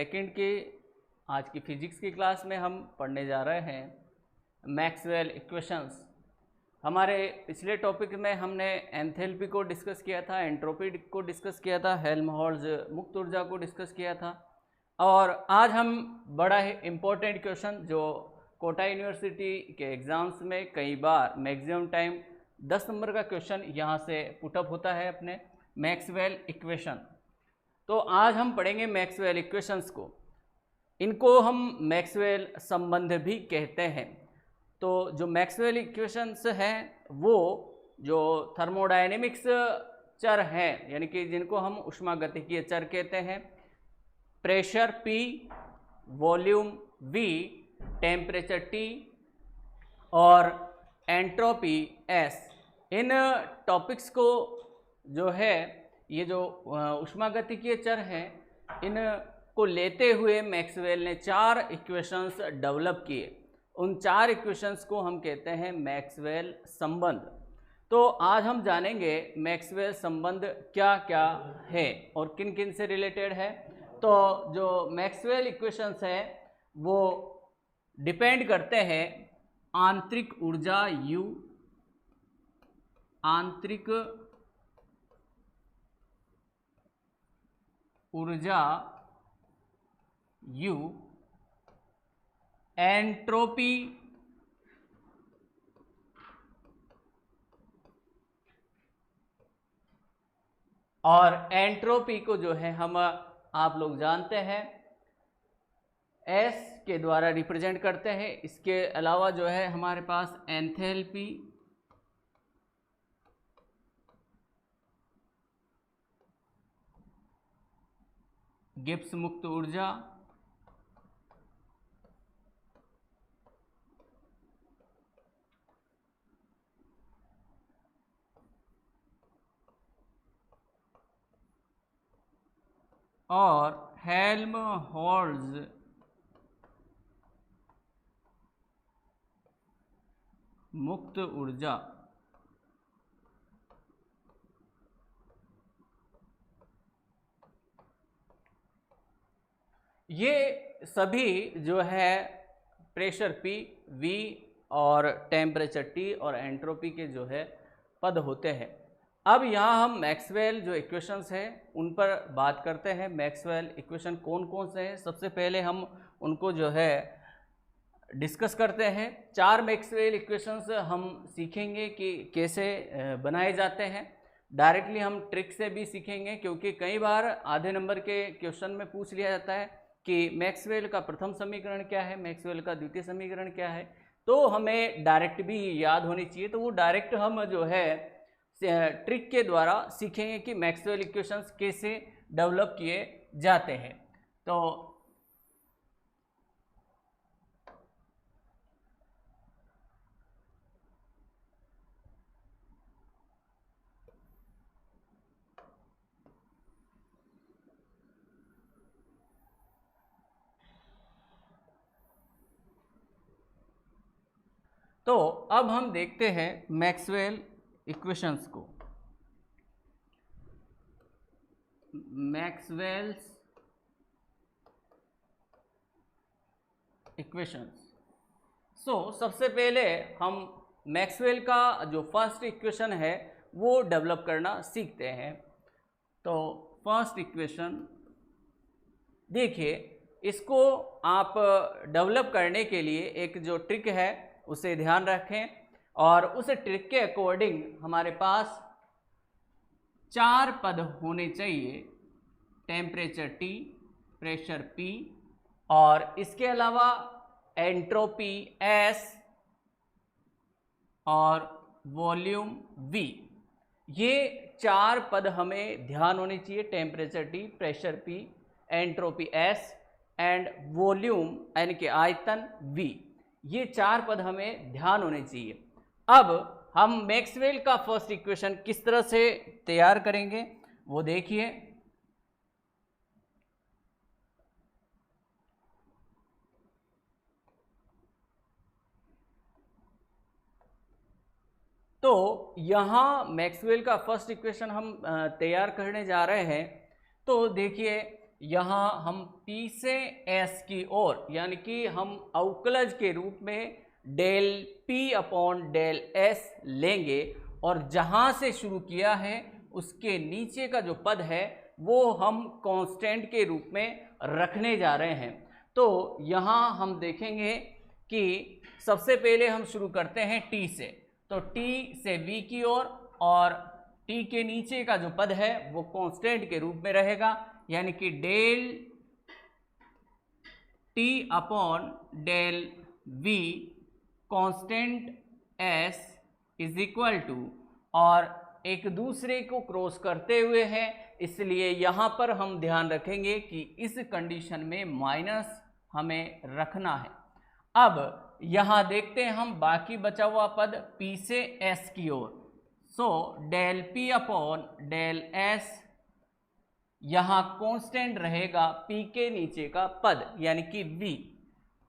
Second के आज की फिजिक्स की क्लास में हम पढ़ने जा रहे हैं मैक्सवेल इक्वेशंस। हमारे पिछले टॉपिक में हमने एंथैल्पी को डिस्कस किया था, एंट्रोपी को डिस्कस किया था, हेल्महोल्ट्ज़ मुक्त ऊर्जा को डिस्कस किया था। और आज हम बड़ा ही इम्पोर्टेंट क्वेश्चन जो कोटा यूनिवर्सिटी के एग्ज़ाम्स में कई बार मैक्सिमम टाइम 10 नंबर का क्वेश्चन यहाँ से पुटअप होता है, अपने मैक्सवेल इक्वेशन। तो आज हम पढ़ेंगे मैक्सवेल इक्वेशंस को। इनको हम मैक्सवेल संबंध भी कहते हैं। तो जो मैक्सवेल इक्वेशंस हैं वो जो थर्मोडायनेमिक्स चर हैं, यानी कि जिनको हम ऊष्मागतिकीय चर कहते हैं, pressure P, volume V, temperature T और एंट्रोपी S, इन टॉपिक्स को जो है ये जो ऊष्मागतिकीय चर हैं इनको लेते हुए मैक्सवेल ने 4 इक्वेशंस डेवलप किए। उन 4 इक्वेशंस को हम कहते हैं मैक्सवेल संबंध। तो आज हम जानेंगे मैक्सवेल संबंध क्या क्या है और किन किन से रिलेटेड है। तो जो मैक्सवेल इक्वेशंस हैं वो डिपेंड करते हैं आंतरिक ऊर्जा U, आंतरिक ऊर्जा U, एंट्रोपी और एंट्रोपी को जो है हम आप लोग जानते हैं S के द्वारा रिप्रेजेंट करते हैं। इसके अलावा जो है हमारे पास एंथैल्पी, गिब्स मुक्त ऊर्जा, और हेल्महोल्ट्ज़ मुक्त ऊर्जा। ये सभी जो है प्रेशर P, V और टेम्परेचर T और एंट्रोपी के जो है पद होते हैं। अब यहाँ हम मैक्सवेल जो इक्वेशंस हैं उन पर बात करते हैं। मैक्सवेल इक्वेशन कौन कौन से हैं, सबसे पहले हम उनको जो है डिस्कस करते हैं। 4 मैक्सवेल इक्वेशंस हम सीखेंगे कि कैसे बनाए जाते हैं। डायरेक्टली हम ट्रिक से भी सीखेंगे, क्योंकि कई बार आधे नंबर के क्वेश्चन में पूछ लिया जाता है कि मैक्सवेल का प्रथम समीकरण क्या है, मैक्सवेल का द्वितीय समीकरण क्या है। तो हमें डायरेक्ट भी याद होनी चाहिए। तो वो डायरेक्ट हम जो है ट्रिक के द्वारा सीखेंगे कि मैक्सवेल इक्वेशंस कैसे डेवलप किए जाते हैं। तो अब हम देखते हैं मैक्सवेल इक्वेशंस को। Maxwell's equations. सबसे पहले हम मैक्सवेल का जो फर्स्ट इक्वेशन है वो डेवलप करना सीखते हैं। तो फर्स्ट इक्वेशन देखिए, इसको आप डेवलप करने के लिए एक जो ट्रिक है उसे ध्यान रखें, और उस ट्रिक के अकॉर्डिंग हमारे पास 4 पद होने चाहिए, टेम्परेचर T, प्रेशर P और इसके अलावा एंट्रोपी S और वॉल्यूम V। ये 4 पद हमें ध्यान होने चाहिए, temperature T, pressure P, entropy S and volume यानी कि आयतन V। ये 4 पद हमें ध्यान होने चाहिए। अब हम मैक्सवेल का फर्स्ट इक्वेशन किस तरह से तैयार करेंगे वो देखिए। तो यहाँ मैक्सवेल का फर्स्ट इक्वेशन हम तैयार करने जा रहे हैं। तो देखिए, यहाँ हम P से S की ओर, यानी कि हम अवकलज के रूप में del P upon del S लेंगे और जहाँ से शुरू किया है उसके नीचे का जो पद है वो हम कांस्टेंट के रूप में रखने जा रहे हैं। तो यहाँ हम देखेंगे कि सबसे पहले हम शुरू करते हैं T से, तो T से V की ओर और T के नीचे का जो पद है वो कांस्टेंट के रूप में रहेगा, यानी कि del T upon del V constant S is equal to, और एक दूसरे को क्रॉस करते हुए है, इसलिए यहाँ पर हम ध्यान रखेंगे कि इस कंडीशन में माइनस हमें रखना है। अब यहाँ देखते हैं हम बाकी बचा हुआ पद P से S की ओर, so del P upon del S यहाँ कांस्टेंट रहेगा P के नीचे का पद, यानी कि V,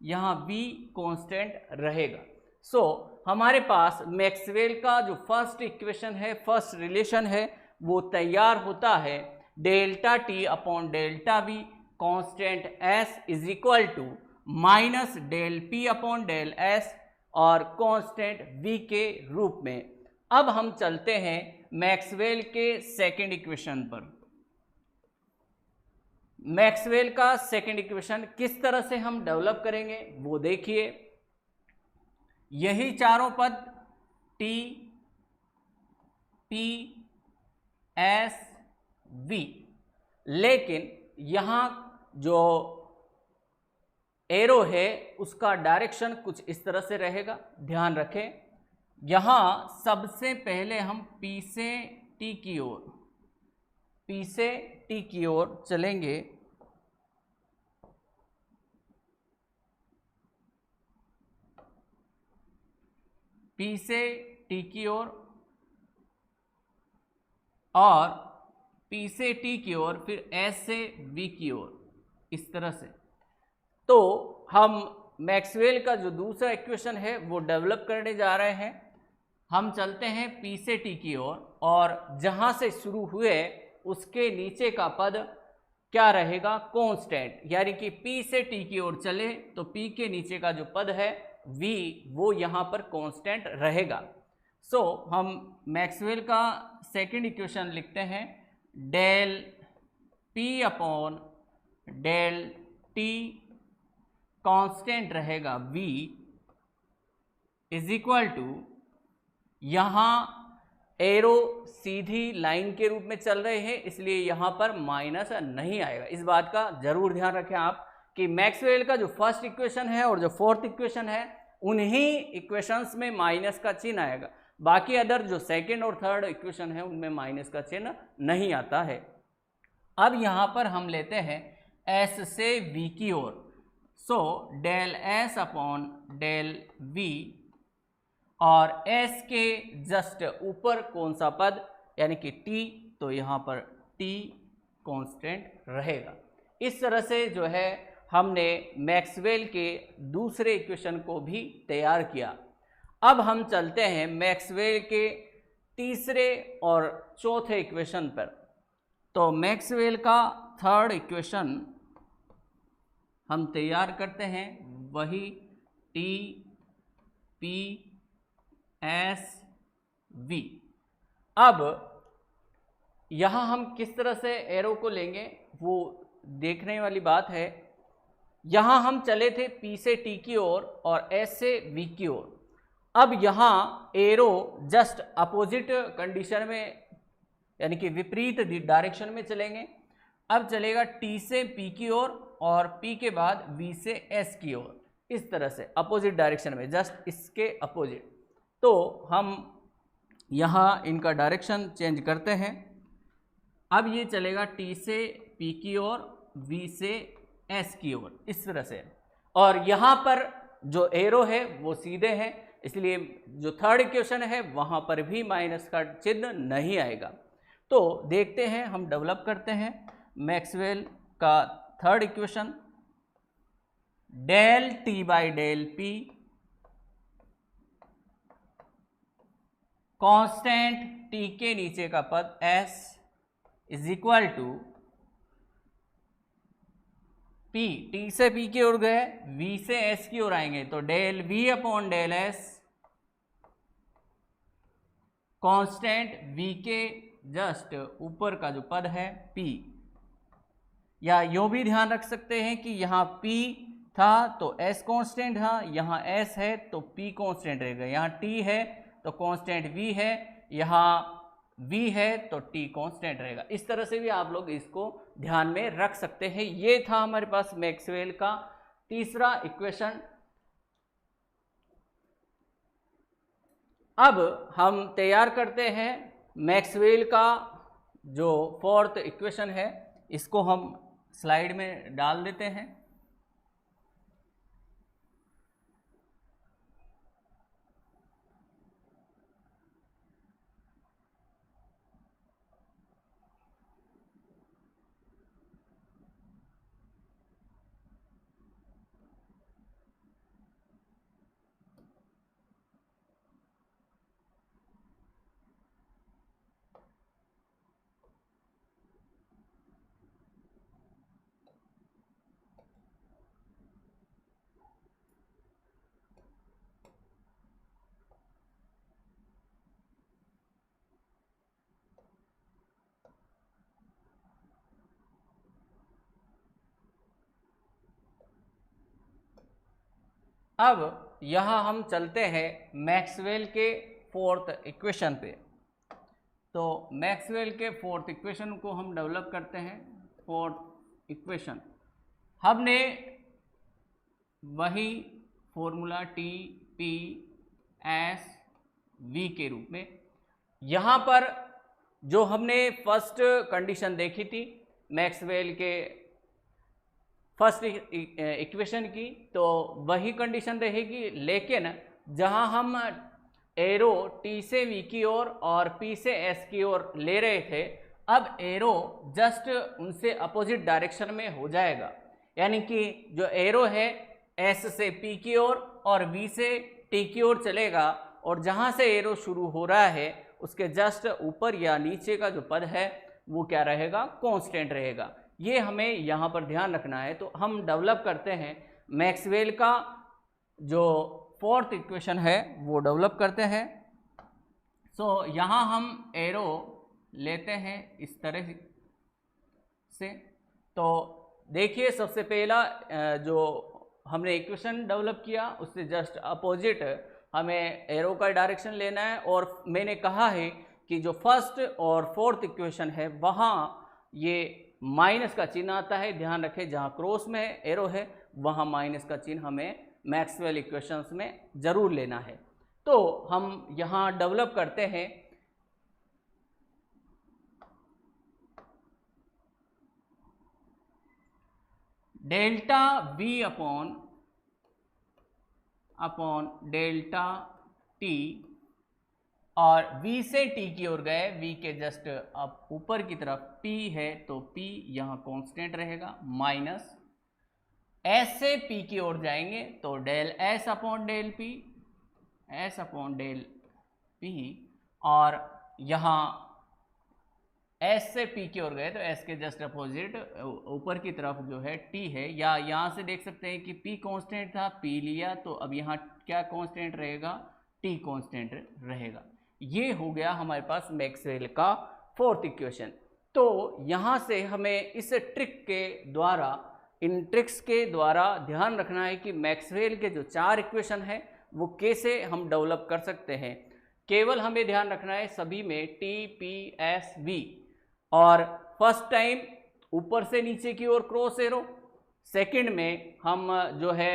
यहाँ V कांस्टेंट रहेगा। सो हमारे पास मैक्सवेल का जो फर्स्ट इक्वेशन है, फर्स्ट रिलेशन है, वो तैयार होता है। Delta T upon delta V constant S is equal to minus del P upon del S और कांस्टेंट V के रूप में। अब हम चलते हैं मैक्सवेल के सेकंड इक्वेशन पर। मैक्सवेल का सेकंड इक्वेशन किस तरह से हम डेवलप करेंगे वो देखिए। यही चारों पद T, P, S, V, लेकिन यहाँ जो एरो है उसका डायरेक्शन कुछ इस तरह से रहेगा, ध्यान रखें। यहाँ सबसे पहले हम P से T की ओर, P से T की ओर चलेंगे, P से T की ओर और P से T की ओर, फिर S से V की ओर, इस तरह से। तो हम मैक्सवेल का जो दूसरा इक्वेशन है वो डेवलप करने जा रहे हैं। हम चलते हैं P से T की ओर और जहाँ से शुरू हुए उसके नीचे का पद क्या रहेगा, कांस्टेंट, यानी कि P से T की ओर चले तो P के नीचे का जो पद है V, वो यहाँ पर कांस्टेंट रहेगा। सो हम मैक्सवेल का सेकंड इक्वेशन लिखते हैं, del P upon del T constant रहेगा V इज इक्वल टू, यहाँ एरो सीधी लाइन के रूप में चल रहे हैं इसलिए यहाँ पर माइनस नहीं आएगा। इस बात का जरूर ध्यान रखें आप कि मैक्सवेल का जो फर्स्ट इक्वेशन है और जो फोर्थ इक्वेशन है उन्हीं इक्वेशंस में माइनस का चिन्ह आएगा, बाकी अदर जो सेकंड और थर्ड इक्वेशन है उनमें माइनस का चिन्ह नहीं आता है। अब यहाँ पर हम लेते हैं S से V की ओर, so del S upon del V और S के जस्ट ऊपर कौन सा पद, यानी कि T, तो यहाँ पर T कांस्टेंट रहेगा। इस तरह से जो है हमने मैक्सवेल के दूसरे इक्वेशन को भी तैयार किया। अब हम चलते हैं मैक्सवेल के तीसरे और चौथे इक्वेशन पर। तो मैक्सवेल का थर्ड इक्वेशन हम तैयार करते हैं, वही T, P, S, V। अब यहाँ हम किस तरह से एरो को लेंगे वो देखने वाली बात है। यहाँ हम चले थे P से T की ओर और S से V की ओर। अब यहाँ एरो जस्ट अपोजिट कंडीशन में, यानी कि विपरीत डायरेक्शन में चलेंगे। अब चलेगा T से P की ओर और P के बाद V से S की ओर, इस तरह से अपोजिट डायरेक्शन में, जस्ट इसके अपोजिट। तो हम यहाँ इनका डायरेक्शन चेंज करते हैं। अब ये चलेगा T से P की ओर, V से S की ओर, इस तरह से। और यहाँ पर जो एरो है वो सीधे हैं, इसलिए जो थर्ड इक्वेशन है वहाँ पर भी माइनस का चिन्ह नहीं आएगा। तो देखते हैं, हम डेवलप करते हैं मैक्सवेल का third equation, del T by del P constant T के नीचे का पद S is equal to P, T से P की ओर गए, V से S की ओर आएंगे तो del V upon del S constant V के जस्ट ऊपर का जो पद है P, या यूं भी ध्यान रख सकते हैं कि यहाँ P था तो S कांस्टेंट था, यहाँ S है तो P कांस्टेंट रहेगा, यहाँ T है तो कांस्टेंट V है, यहाँ V है तो T कांस्टेंट रहेगा। इस तरह से भी आप लोग इसको ध्यान में रख सकते हैं। ये था हमारे पास मैक्सवेल का तीसरा इक्वेशन। अब हम तैयार करते हैं मैक्सवेल का जो फोर्थ इक्वेशन है, इसको हम स्लाइड में डाल देते हैं। अब यहाँ हम चलते हैं मैक्सवेल के फोर्थ इक्वेशन पे। तो मैक्सवेल के फोर्थ इक्वेशन को हम डेवलप करते हैं। फोर्थ इक्वेशन हमने वही formula T P S V के रूप में, यहाँ पर जो हमने फर्स्ट कंडीशन देखी थी मैक्सवेल के फर्स्ट इक्वेशन की, तो वही कंडीशन रहेगी, लेकिन जहाँ हम एरो टी से वी की ओर और पी से एस की ओर ले रहे थे, अब एरो जस्ट उनसे अपोजिट डायरेक्शन में हो जाएगा। यानी कि जो एरो है एस से पी की ओर और वी से टी की ओर चलेगा, और जहाँ से एरो शुरू हो रहा है उसके जस्ट ऊपर या नीचे का जो पद है वो क्या रहेगा, कांस्टेंट रहेगा। ये हमें यहाँ पर ध्यान रखना है। तो हम डेवलप करते हैं मैक्सवेल का जो फोर्थ इक्वेशन है वो डेवलप करते हैं। सो यहाँ हम एरो लेते हैं इस तरह से। तो देखिए सबसे पहला जो हमने इक्वेशन डेवलप किया उससे जस्ट अपोजिट हमें एरो का डायरेक्शन लेना है, और मैंने कहा है कि जो फर्स्ट और फोर्थ इक्वेशन है वहाँ ये माइनस का चिन्ह आता है। ध्यान रखें जहाँ क्रॉस में एरो है वहाँ माइनस का चिन्ह हमें मैक्सवेल इक्वेशंस में जरूर लेना है। तो हम यहाँ डेवलप करते हैं delta we upon delta T, और V से T की ओर गए, V के जस्ट अब ऊपर की तरफ P है तो P यहाँ कांस्टेंट रहेगा, माइनस S से P की ओर जाएंगे तो del S upon del P, S upon del P, और यहाँ S से P की ओर गए तो S के जस्ट अपोजिट ऊपर की तरफ जो है T है, या यहाँ से देख सकते हैं कि P कांस्टेंट था, P लिया तो अब यहाँ क्या कांस्टेंट रहेगा, T कांस्टेंट रहेगा। ये हो गया हमारे पास मैक्सवेल का फोर्थ इक्वेशन। तो यहाँ से हमें इस ट्रिक के द्वारा, इन ट्रिक्स के द्वारा ध्यान रखना है कि मैक्सवेल के जो चार इक्वेशन है वो कैसे हम डेवलप कर सकते हैं। केवल हमें ध्यान रखना है सभी में टी पी एस वी, और फर्स्ट टाइम ऊपर से नीचे की ओर क्रॉस एरो, सेकंड में हम जो है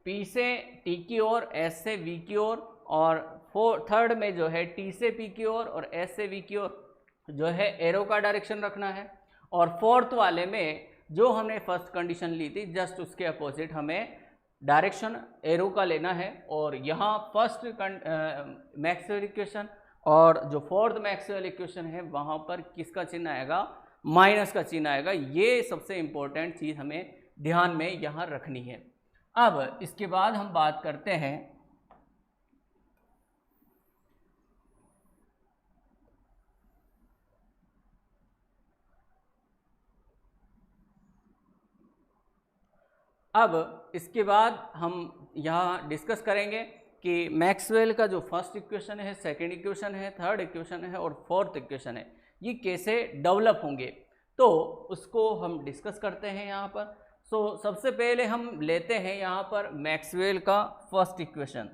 P से T की ओर, S से V की ओर, और थर्ड में जो है T से P की ओर और S से V की ओर जो है एरो का डायरेक्शन रखना है, और फोर्थ वाले में जो हमने फर्स्ट कंडीशन ली थी जस्ट उसके अपोजिट हमें डायरेक्शन एरो का लेना है। और यहाँ फर्स्ट मैक्सवेल इक्वेशन और जो फोर्थ मैक्सवेल इक्वेशन है वहाँ पर किसका चिन्ह आएगा, माइनस का चिन्ह आएगा। ये सबसे इम्पोर्टेंट चीज़ हमें ध्यान में यहाँ रखनी है। अब इसके बाद हम बात करते हैं अब इसके बाद हम यहाँ डिस्कस करेंगे कि मैक्सवेल का जो फर्स्ट इक्वेशन है, सेकंड इक्वेशन है, थर्ड इक्वेशन है और फोर्थ इक्वेशन है, ये कैसे डेवलप होंगे, तो उसको हम डिस्कस करते हैं यहाँ पर। सो सबसे पहले हम लेते हैं यहाँ पर मैक्सवेल का first equation.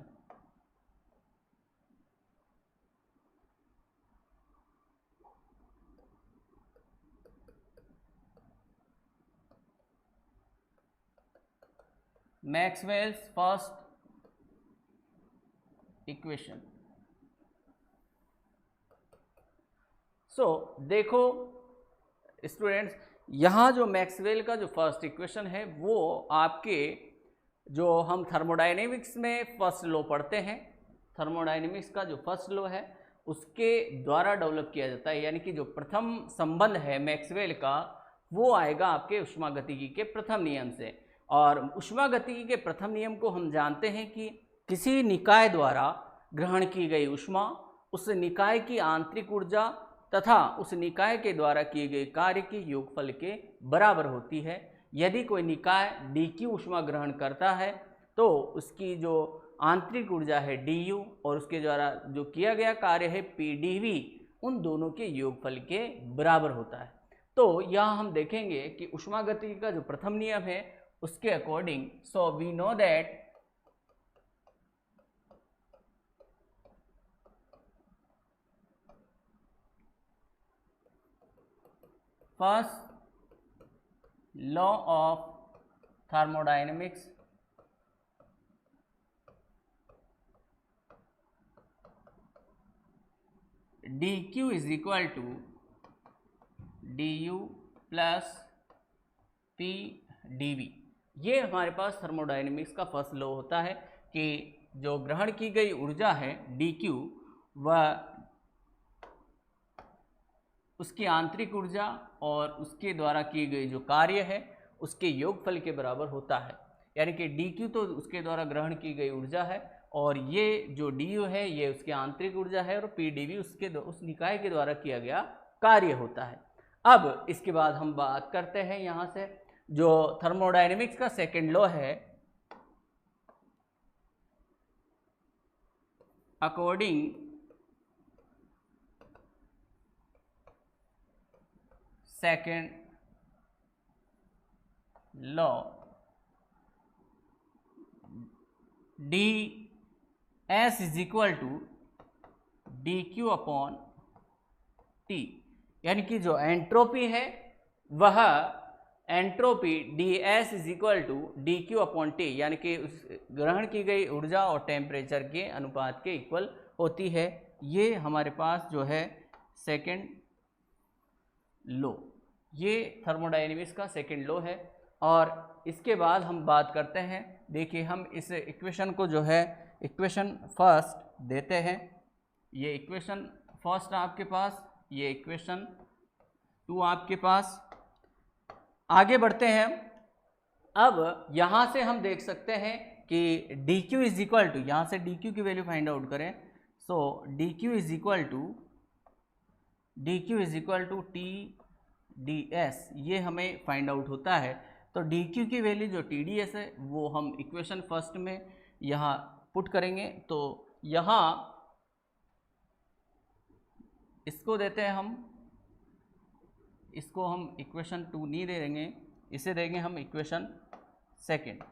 Maxwell's first equation. So देखो स्टूडेंट्स, यहाँ जो मैक्सवेल का जो फर्स्ट इक्वेशन है वो आपके जो हम थर्मोडायनेमिक्स में फर्स्ट लॉ पढ़ते हैं, थर्मोडायनेमिक्स का जो फर्स्ट लॉ है उसके द्वारा डेवलप किया जाता है। यानी कि जो प्रथम संबंध है मैक्सवेल का वो आएगा आपके ऊष्मागतिकी के प्रथम नियम से। और ऊष्मागतिकी के प्रथम नियम को हम जानते हैं कि किसी निकाय द्वारा ग्रहण की गई ऊष्मा उस निकाय की आंतरिक ऊर्जा तथा उस निकाय के द्वारा किए गए कार्य के योगफल के बराबर होती है। यदि कोई निकाय dq ऊष्मा ग्रहण करता है तो उसकी जो आंतरिक ऊर्जा है du और उसके द्वारा जो किया गया कार्य है pdv उन दोनों के योगफल के बराबर होता है। तो यहाँ हम देखेंगे कि ऊष्मागतिकी का जो प्रथम नियम है उसके according, so we know that first law of thermodynamics dq is equal to du plus p dv। ये हमारे पास थर्मोडायनेमिक्स का फर्स्ट लॉ होता है कि जो ग्रहण की गई ऊर्जा है dq वह उसकी आंतरिक ऊर्जा और उसके द्वारा की गई जो कार्य है उसके योगफल के बराबर होता है। यानी कि dq तो उसके द्वारा ग्रहण की गई ऊर्जा है और ये जो du है ये उसकी आंतरिक ऊर्जा है और pdv उस निकाय के द्वारा किया गया कार्य होता है। अब इसके बाद हम बात करते हैं यहाँ से जो थर्मोडायनेमिक्स का सेकेंड लॉ है, according second law ds is equal to dq upon t। यानी कि जो एंट्रोपी है वह entropy ds is equal to dq upon t, यानी कि उस ग्रहण की गई ऊर्जा और टेम्परेचर के अनुपात के इक्वल होती है। ये हमारे पास जो है सेकेंड लॉ, ये थर्मोडायनेमिक्स का सेकेंड लॉ है। और इसके बाद हम बात करते हैं, देखिए हम इस इक्वेशन को जो है इक्वेशन फर्स्ट देते हैं। ये इक्वेशन फर्स्ट आपके पास, ये इक्वेशन टू आपके पास। आगे बढ़ते हैं। अब यहाँ से हम देख सकते हैं कि dq इज इक्वल टू, यहाँ से dq की वैल्यू फाइंड आउट करें। So dq is equal to t ds, ये हमें फाइंड आउट होता है। तो dq की वैल्यू जो TDS है वो हम इक्वेशन फर्स्ट में यहाँ पुट करेंगे। तो यहाँ इसको देते हैं हम, इसको हम इक्वेशन 2 नहीं देंगे, इसे देंगे हम इक्वेशन सेकेंड।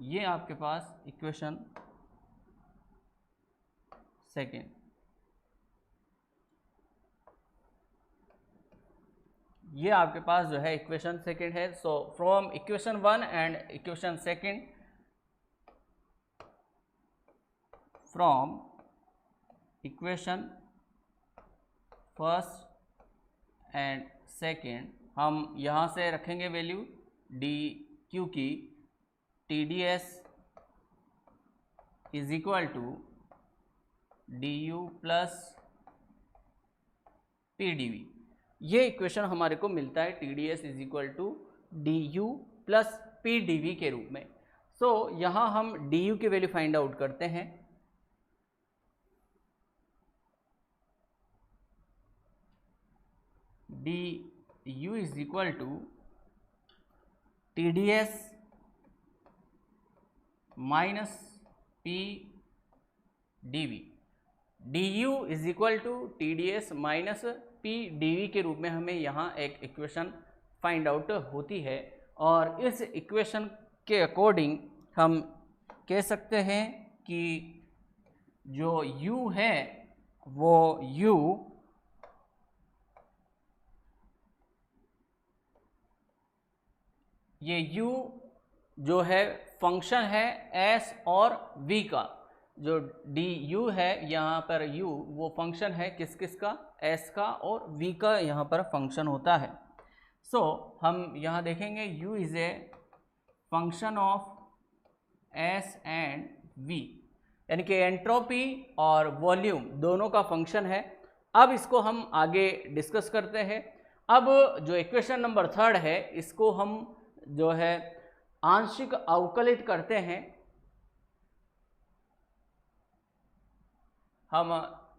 ये आपके पास इक्वेशन सेकेंड, ये आपके पास जो है इक्वेशन सेकेंड है। So from equation 1 and equation second, from equation first and second हम यहाँ से रखेंगे वैल्यू dq की, TDS is equal to du plus pdv। ये इक्वेशन हमारे को मिलता है TDS is equal to du plus pdv के रूप में। सो यहाँ हम du की वैल्यू फाइंड आउट करते हैं। du is equal to TdS minus P dV, du is equal to TdS minus P dV के रूप में हमें यहाँ एक इक्वेशन फाइंड आउट होती है। और इस इक्वेशन के अकॉर्डिंग हम कह सकते हैं कि जो u है वो u ये u जो है फंक्शन है s और v का। जो du है यहाँ पर u वो फंक्शन है किस किस का, s का और v का यहाँ पर फंक्शन होता है। सो हम यहाँ देखेंगे u is a function of s and v, यानी कि एंट्रोपी और वॉल्यूम दोनों का फंक्शन है। अब इसको हम आगे डिस्कस करते हैं। अब जो इक्वेशन नंबर 3 है इसको हम जो है आंशिक अवकलित करते हैं। हम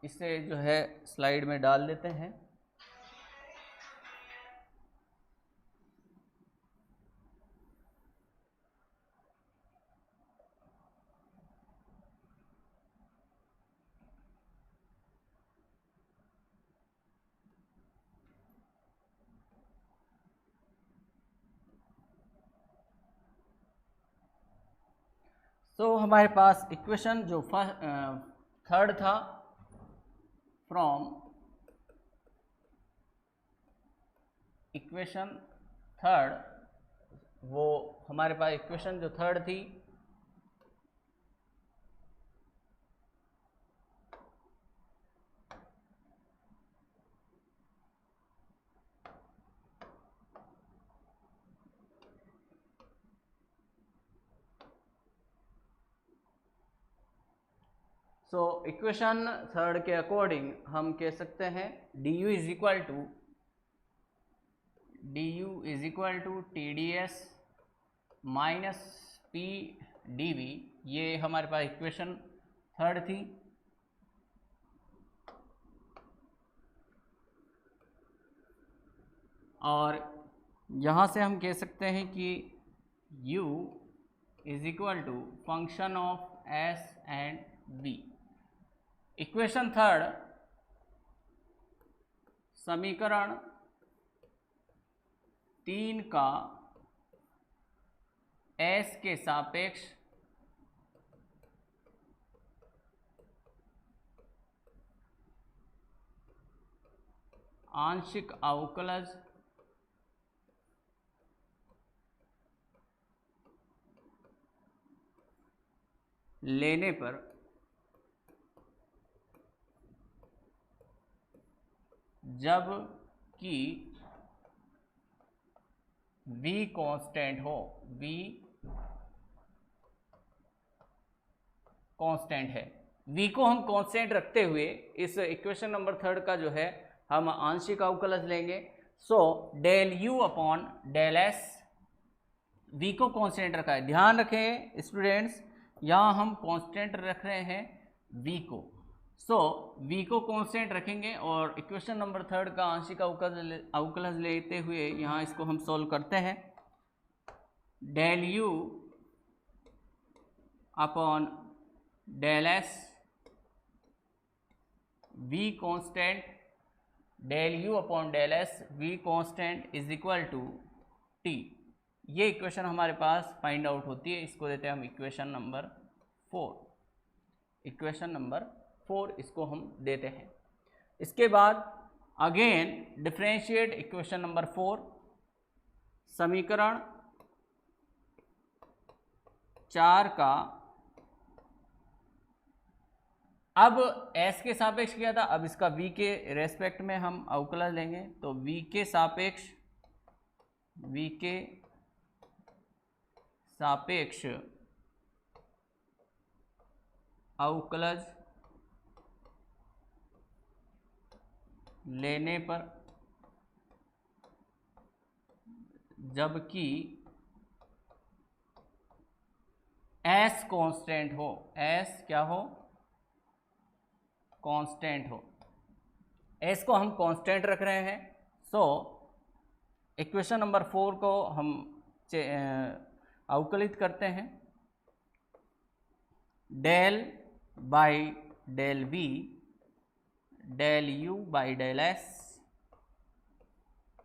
इसे जो है स्लाइड में डाल देते हैं। तो हमारे पास इक्वेशन जो थर्ड था फ्रॉम इक्वेशन थर्ड, वो हमारे पास इक्वेशन जो थर्ड थी सो इक्वेशन थर्ड के अकॉर्डिंग हम कह सकते हैं du is equal to TdS minus P dV। ये हमारे पास इक्वेशन थर्ड थी। और यहाँ से हम कह सकते हैं कि u is equal to function of s and v। Equation third समीकरण 3 का s के सापेक्ष आंशिक अवकलज लेने पर जब कि v कांस्टेंट हो, v कांस्टेंट है। v को हम कांस्टेंट रखते हुए इस इक्वेशन नंबर थर्ड का जो है हम आंशिक अवकलज लेंगे। So del u upon del s, v को कांस्टेंट रखा है। ध्यान रखें स्टूडेंट्स, यहाँ हम कांस्टेंट रख रहे हैं v को। सो v को कांस्टेंट रखेंगे और इक्वेशन नंबर थर्ड का आंशिक अवकलज लेते हुए यहाँ इसको हम सॉल्व करते हैं। Del u upon del s, v constant, del u upon del s v constant is equal to t। ये इक्वेशन हमारे पास फाइंड आउट होती है। इसको देते हैं हम इक्वेशन नंबर 4। इक्वेशन नंबर 4 इसको हम देते हैं। इसके बाद अगेन डिफरेंशिएट इक्वेशन नंबर 4, समीकरण 4 का अब s के सापेक्ष किया था, अब इसका v के रेस्पेक्ट में हम अवकलज लेंगे। तो v के सापेक्ष अवकलज लेने पर जबकि s कांस्टेंट हो, s क्या हो, कांस्टेंट हो। s को हम कांस्टेंट रख रहे हैं। सो इक्वेशन नंबर 4 को हम अवकलित करते हैं, del by del v, del u by del s,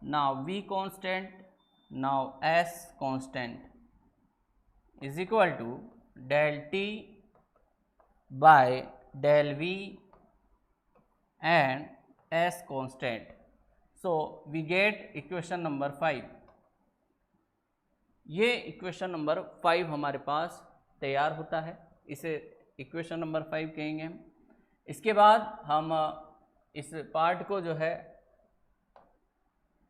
now v constant, now s constant is equal to del t by del v and s constant. So we get equation number 5. ये equation number 5 हमारे पास तैयार होता है, इसे equation number 5 कहेंगे हम। इसके बाद हम इस पार्ट को जो है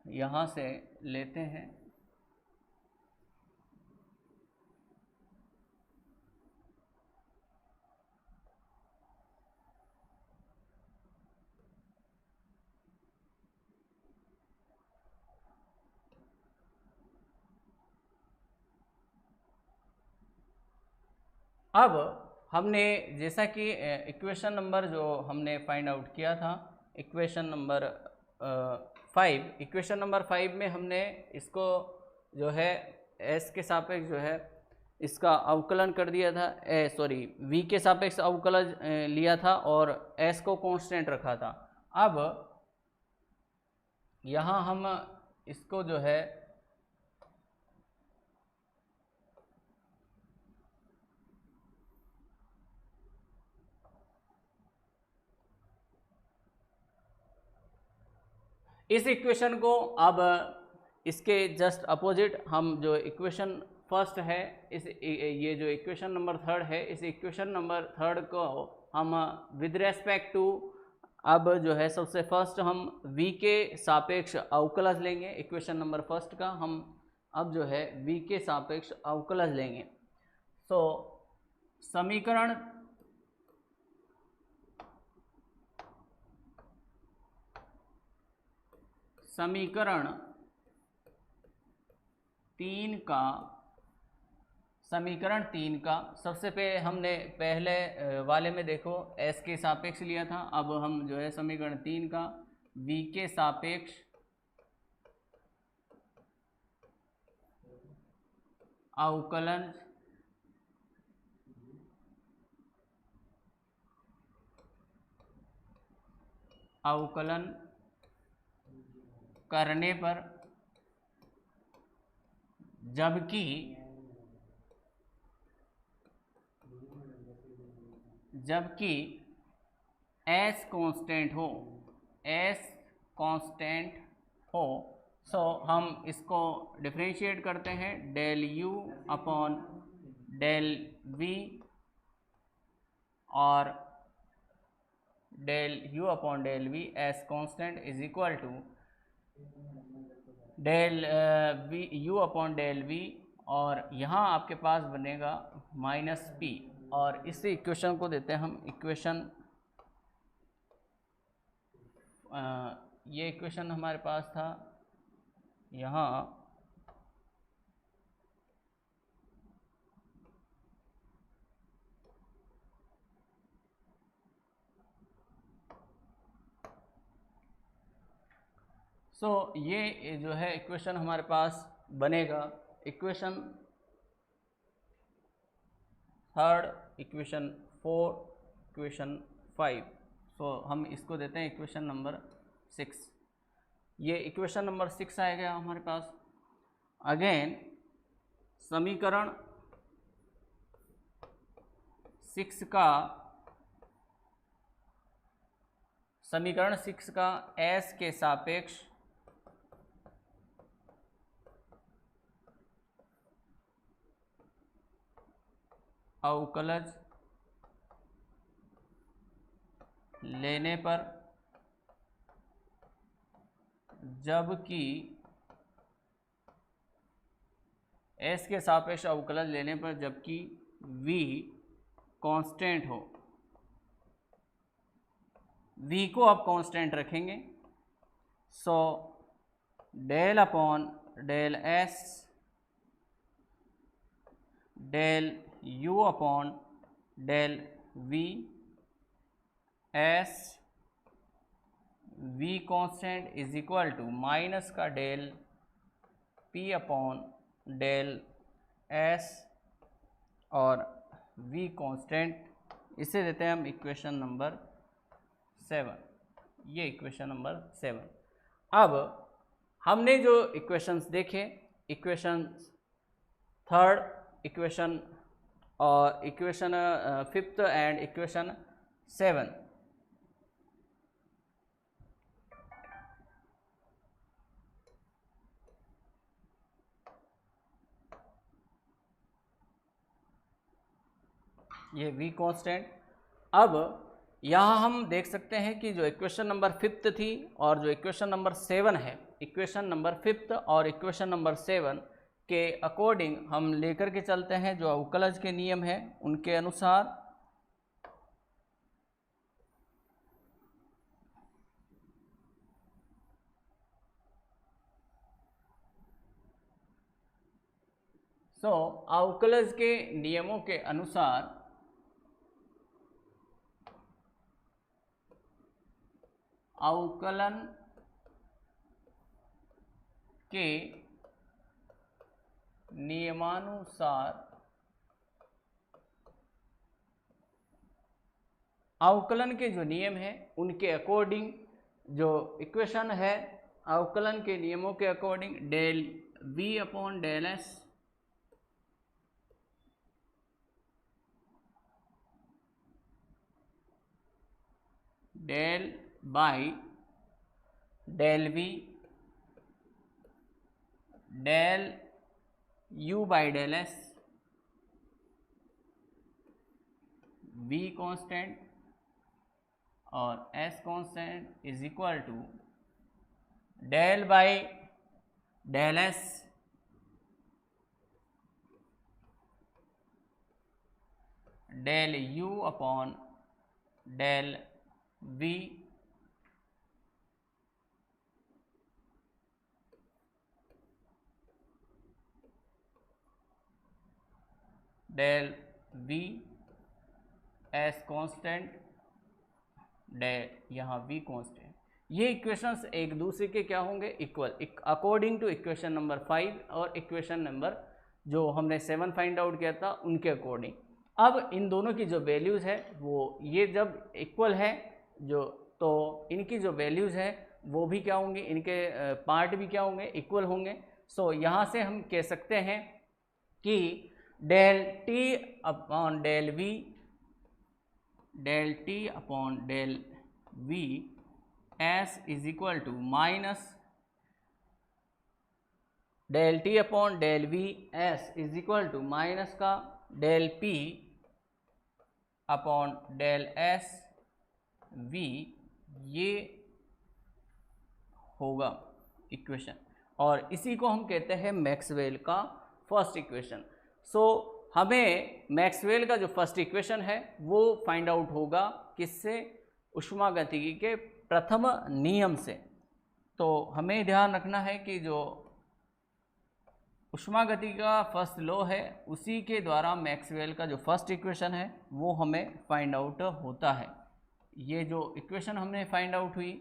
यहाँ से लेते हैं, अब हमने जैसा कि इक्वेशन नंबर जो हमने फाइंड आउट किया था, इक्वेशन नंबर 5, इक्वेशन नंबर 5 में हमने इसको जो है s के सापेक्ष जो है इसका अवकलन कर दिया था, v के सापेक्ष अवकलन लिया था और s को कांस्टेंट रखा था। अब यहाँ हम इसको जो है इस इक्वेशन को, अब इसके जस्ट अपोजिट हम जो इक्वेशन फर्स्ट है, ये जो इक्वेशन नंबर 3 है, इस इक्वेशन नंबर 3 को हम विद रेस्पेक्ट टू, अब जो है सबसे फर्स्ट हम v के सापेक्ष अवकलज लेंगे। इक्वेशन नंबर फर्स्ट का हम अब जो है v के सापेक्ष अवकलज लेंगे। सो समीकरण समीकरण 3 का सबसे पहले हमने पहले वाले में देखो s के सापेक्ष लिया था, अब हम जो है समीकरण 3 का v के सापेक्ष अवकलन करने पर, जबकि s कांस्टेंट हो, सो हम इसको डिफरेंशिएट करते हैं, del u upon del v और del u upon del v s constant is equal to del u upon del v, और यहाँ आपके पास बनेगा माइनस p, और इस इक्वेशन को देते हैं हम इक्वेशन, ये इक्वेशन हमारे पास था यहाँ, सो ये जो है इक्वेशन हमारे पास बनेगा इक्वेशन 3, इक्वेशन 4, इक्वेशन 5। सो हम इसको देते हैं इक्वेशन नंबर 6। ये इक्वेशन नंबर 6 आएगा हमारे पास। अगेन समीकरण 6 का s के सापेक्ष अवकलज लेने पर, जबकि s के सापेक्ष अवकलज लेने पर जबकि v कांस्टेंट हो, v को आप कांस्टेंट रखेंगे, so del upon del s del u upon del v s v constant is equal to minus का del p upon del S और v कांस्टेंट, इसे देते हैं हम इक्वेशन नंबर 7। ये इक्वेशन नंबर 7। अब हमने जो इक्वेशंस देखे, इक्वेशन 3rd, इक्वेशन और इक्वेशन 5th एंड इक्वेशन 7, ये v कांस्टेंट। अब यहाँ हम देख सकते हैं कि जो इक्वेशन नंबर 5th थी और जो इक्वेशन नंबर 7 है, इक्वेशन नंबर 5th और इक्वेशन नंबर 7 के अकॉर्डिंग हम लेकर के चलते हैं जो अवकलज के नियम है उनके अनुसार। अवकलज के नियमों के अनुसार अवकलन के नियमानुसार अवकलन के जो नियम है उनके अकॉर्डिंग जो इक्वेशन है, अवकलन के नियमों के according del v upon del S del by del v del u by del S, v constant और s constant is equal to del by del S del u upon del v del v S constant del यहाँ v constant. ये equations एक दूसरे के क्या होंगे, equal, according to equation number 5 और equation number जो हमने 7 फाइंड आउट किया था उनके अकॉर्डिंग। अब इन दोनों की जो वैल्यूज़ है वो ये जब इक्वल है जो, तो इनकी जो वैल्यूज़ है वो भी क्या होंगे, इनके पार्ट भी क्या होंगे, इक्वल होंगे। सो यहाँ से हम कह सकते हैं कि del T upon del V del T upon del V S is equal to minus del T upon del V S is equal to minus का del P upon del S V, ये होगा equation. और इसी को हम कहते हैं Maxwell का फर्स्ट इक्वेशन। सो हमें मैक्सवेल का जो फर्स्ट इक्वेशन है वो फाइंड आउट होगा किससे, ऊष्मागतिकी के प्रथम नियम से। तो हमें ध्यान रखना है कि जो ऊष्मागतिकी का फर्स्ट लॉ है उसी के द्वारा मैक्सवेल का जो फर्स्ट इक्वेशन है वो हमें फाइंड आउट होता है। ये जो इक्वेशन हमने फाइंड आउट हुई,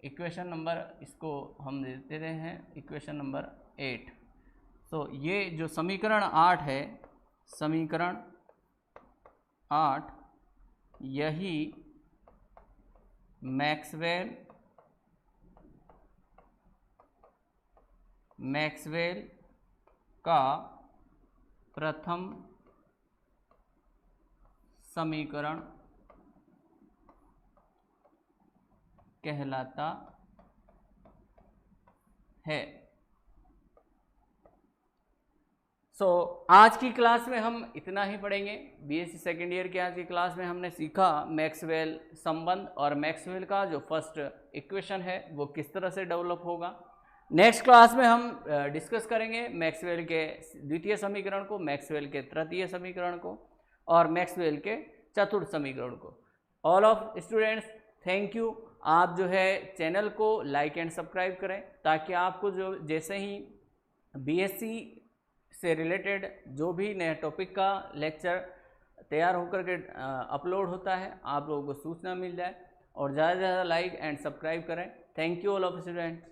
इक्वेशन नंबर, इसको हम देते हैं इक्वेशन नंबर 8। तो ये जो समीकरण 8 है, समीकरण 8, यही मैक्सवेल का प्रथम समीकरण कहलाता है। आज की क्लास में हम इतना ही पढ़ेंगे। बीएससी सेकेंड ईयर के आज की क्लास में हमने सीखा मैक्सवेल संबंध और मैक्सवेल का जो फर्स्ट इक्वेशन है वो किस तरह से डेवलप होगा। नेक्स्ट क्लास में हम डिस्कस करेंगे मैक्सवेल के द्वितीय समीकरण को, मैक्सवेल के तृतीय समीकरण को और मैक्सवेल के चतुर्थ समीकरण को। All of students, thank you. आप जो है चैनल को लाइक एंड सब्सक्राइब करें ताकि आपको जो जैसे ही बीएससी से रिलेटेड जो भी नए टॉपिक का लेक्चर तैयार होकर के अपलोड होता है आप लोगों को सूचना मिल जाए। और ज़्यादा से ज़्यादा लाइक एंड सब्सक्राइब करें। Thank you all of students.